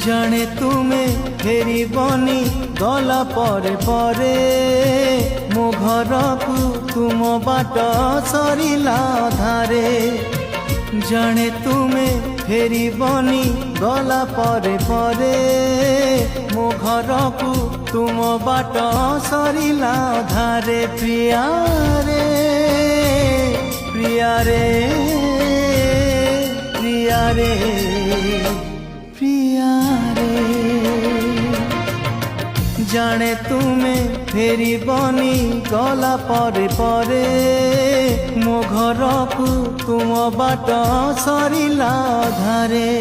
जाने तुमे फेरिबनी गला परे परे मो घर को तुम बाट सरिला धारे। जाने तुमे फेरिबनी गला परे परे मो घर को तुम बाट सरिला धारे। प्रिया रे प्रिया रे प्रिया रे प्रिया रे। जाने तुमे फेरिबनी गला परे परे मो घर को तुम बाट सरिला धारे।